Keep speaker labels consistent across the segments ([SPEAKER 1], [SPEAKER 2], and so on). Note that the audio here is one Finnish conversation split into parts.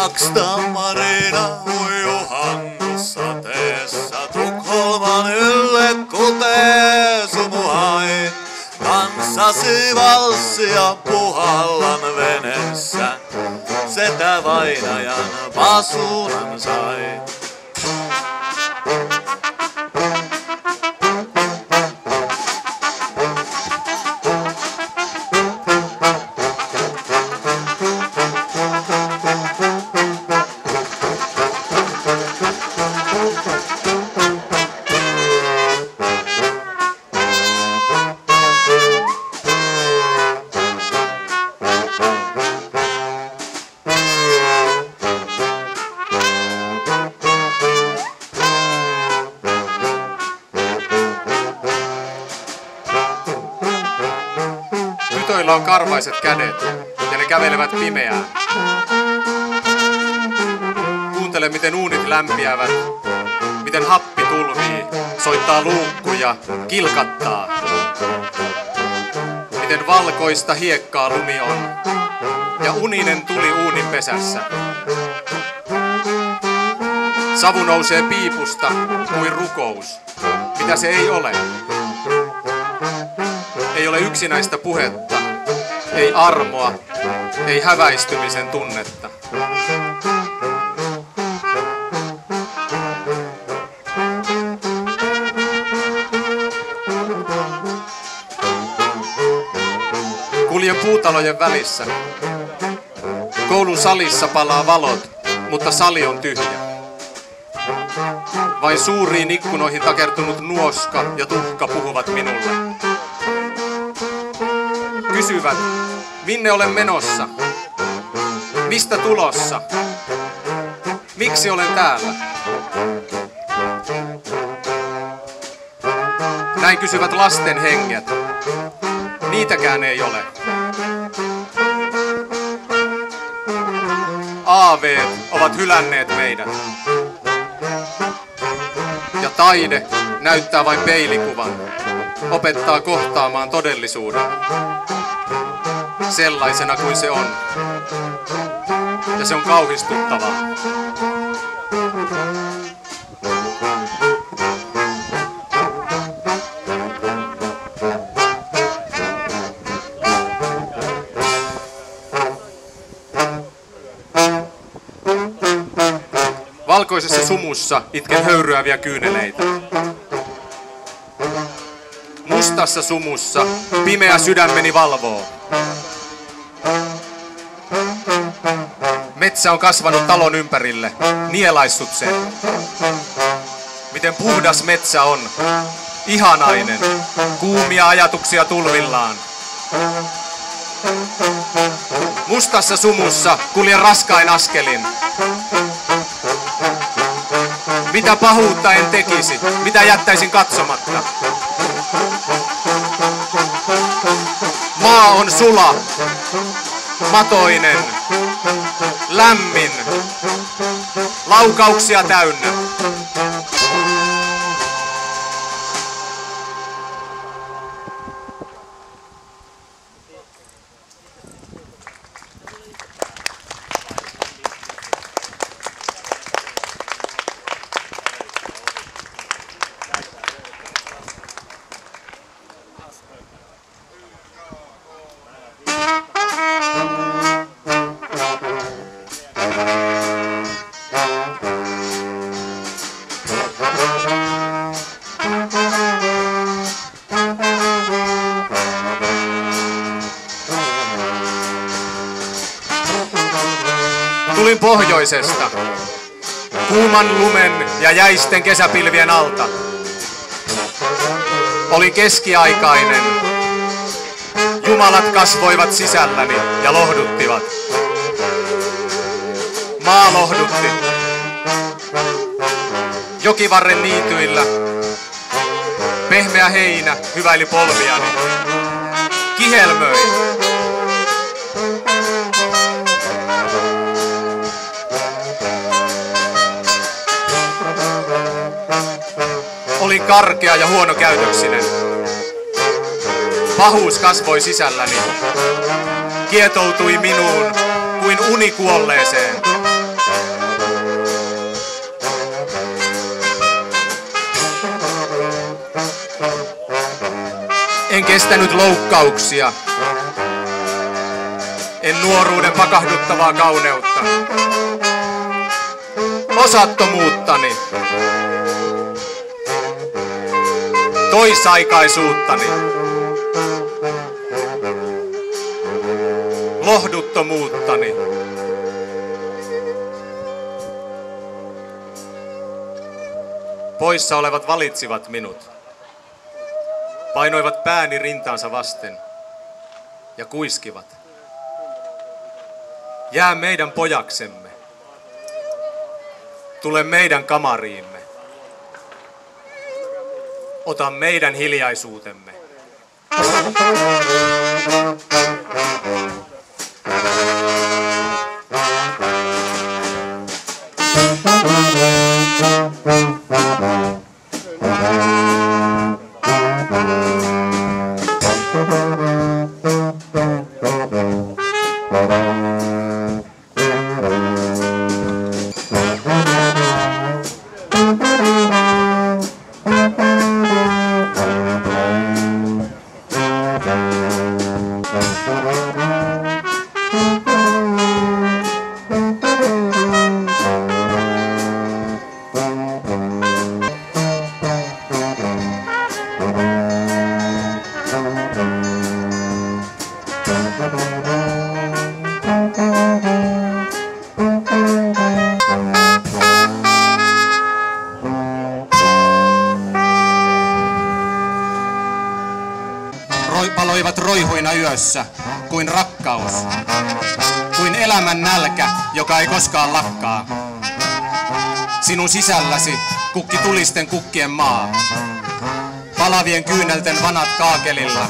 [SPEAKER 1] Takstan Marina uju hangusateessa, Tukholman ylle kutee sumuhai. Tanssasi valssia Puhallan veneessä, setä vainajan pasuunan sai.
[SPEAKER 2] Tytöillä on karvaiset kädet ja ne kävelevät pimeään. Kuuntele, miten uunit lämpiävät, miten happi tulvii, soittaa luukkuja, kilkattaa. Miten valkoista hiekkaa lumi on ja uninen tuli uunin pesässä. Savu nousee piipusta kuin rukous, mitä se ei ole. Ei ole yksinäistä puhetta, ei armoa, ei häväistymisen tunnetta. Kuljen puutalojen välissä. Koulun salissa palaa valot, mutta sali on tyhjä. Vain suuriin ikkunoihin takertunut nuoska ja tuhka puhuvat minulle. Kysyvät, minne olen menossa? Mistä tulossa? Miksi olen täällä? Näin kysyvät lasten henget. Niitäkään ei ole. Aaveet ovat hylänneet meidät. Ja taide näyttää vain peilikuvan, opettaa kohtaamaan todellisuuden sellaisena kuin se on. Ja se on kauhistuttavaa. Valkoisessa sumussa itken höyryäviä kyyneleitä. Mustassa sumussa pimeä sydämeni valvoo. Metsä on kasvanut talon ympärille, nielaissut sen. Miten puhdas metsä on, ihanainen, kuumia ajatuksia tulvillaan. Mustassa sumussa kuljen raskain askelin. Mitä pahuutta en tekisi, mitä jättäisin katsomatta. Maa on sula, matoinen, lämmin, laukauksia täynnä. Tulin pohjoisesta, kuuman lumen ja jäisten kesäpilvien alta. Olin keskiaikainen. Jumalat kasvoivat sisälläni ja lohduttivat. Maa lohdutti. Jokivarren niityillä pehmeä heinä hyväili polviani. Kihelmöi. Olin karkea ja huonokäytöksinen. Pahuus kasvoi sisälläni. Kietoutui minuun kuin uni kuolleeseen. kestänyt loukkauksia. En nuoruuden pakahduttavaa kauneutta. Osattomuuttani. Toisaikaisuuttani. Lohduttomuuttani. Poissa olevat valitsivat minut. Painoivat pääni rintaansa vasten ja kuiskivat. Jää meidän pojaksemme. Tule meidän kamariimme. Ota meidän hiljaisuutemme.
[SPEAKER 3] Paloivat roihuina yössä, kuin rakkaus, kuin elämän nälkä, joka ei koskaan lakkaa. Sinun sisälläsi kukki tulisten kukkien maa, palavien kyynelten vanat kaakelilla,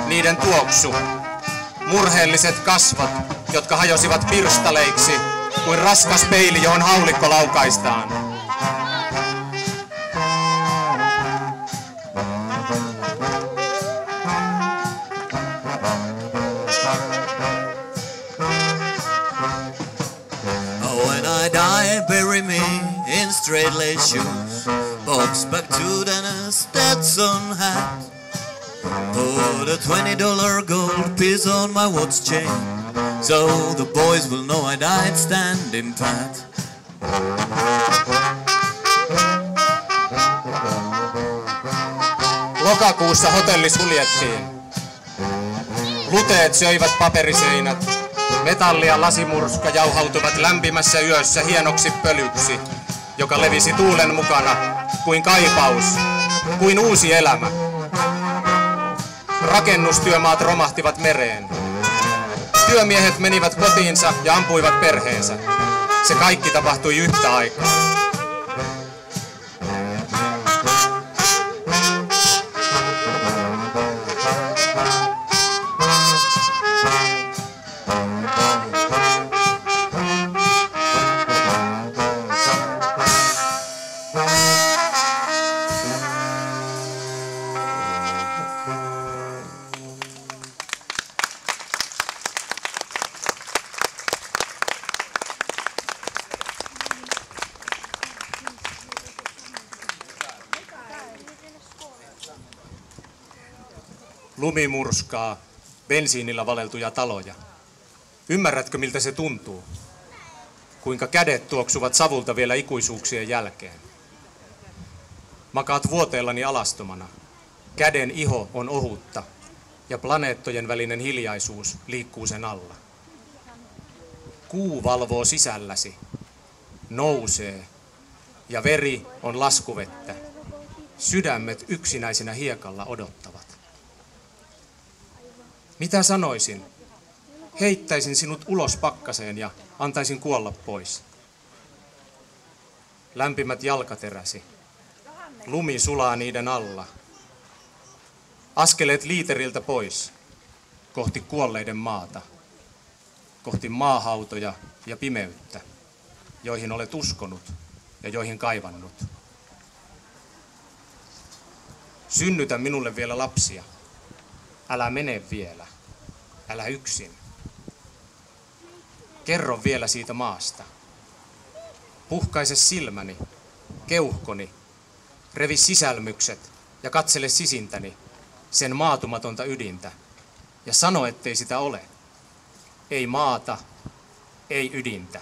[SPEAKER 3] niiden tuoksu, murheelliset kasvot, jotka hajosivat pirstaleiksi, kuin raskas peili, johon haulikko laukaistaan.
[SPEAKER 1] When I die, bury me in straight lace shoes, box back to the Stetson hat, put a $20 gold piece on my watch chain, so the boys will know I died standing pat.
[SPEAKER 3] Lokakuussa hotelli suljettiin. Luteet söivät paperiseinät. Metalli ja lasimurska jauhautuvat lämpimässä yössä hienoksi pölyksi, joka levisi tuulen mukana kuin kaipaus, kuin uusi elämä. Rakennustyömaat romahtivat mereen. Työmiehet menivät kotiinsa ja ampuivat perheensä. Se kaikki tapahtui yhtä aikaa. Lumi murskaa bensiinillä valeltuja taloja. Ymmärrätkö, miltä se tuntuu? Kuinka kädet tuoksuvat savulta vielä ikuisuuksien jälkeen. Makaat vuoteellani alastomana. Käden iho on ohutta ja planeettojen välinen hiljaisuus liikkuu sen alla. Kuu valvoo sisälläsi, nousee ja veri on laskuvettä. Sydämet yksinäisenä hiekalla odottavat. Mitä sanoisin? Heittäisin sinut ulos pakkaseen ja antaisin kuolla pois. Lämpimät jalkateräsi. Lumi sulaa niiden alla. Askeleet liiteriltä pois. Kohti kuolleiden maata. Kohti maahautoja ja pimeyttä, joihin olet uskonut ja joihin kaivannut. Synnytä minulle vielä lapsia. Älä mene vielä. Älä yksin. Kerro vielä siitä maasta. Puhkaise silmäni, keuhkoni, revi sisälmykset ja katsele sisintäni. sen maatumatonta ydintä, ja sano, ettei sitä ole. Ei maata, ei ydintä.